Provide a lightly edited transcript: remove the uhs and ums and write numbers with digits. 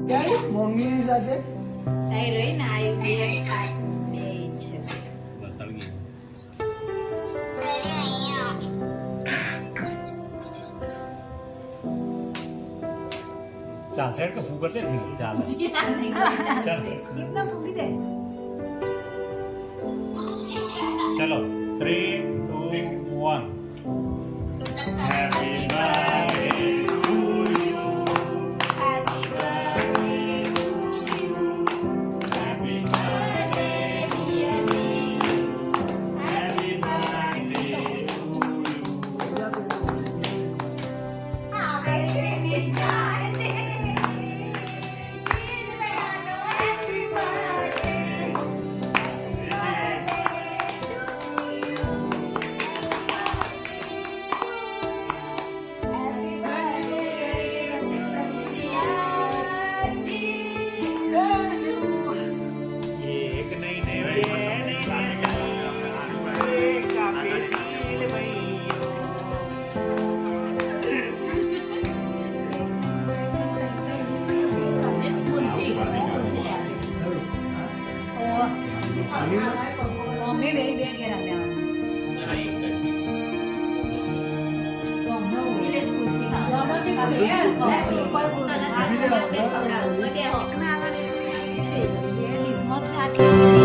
ક્યારે મોંઘીની સાથે તાઈ રહી ને આયુ બે છે બસ સળગી ચાલ સાઈડ કે ફૂકર દે થી ચાલ ચાલ એકદમ મૂકી દે ચલો 3 2 1 Happy birthday to you Happy birthday to you Happy birthday dear me Happy birthday to you આવે છે નિશાને જીવવાનો Happy birthday એક નહીં ને બે નહીં ને એક કાપી દિલ મૈયો મમ્મી બે બે ઘેર આવ્યા Christmas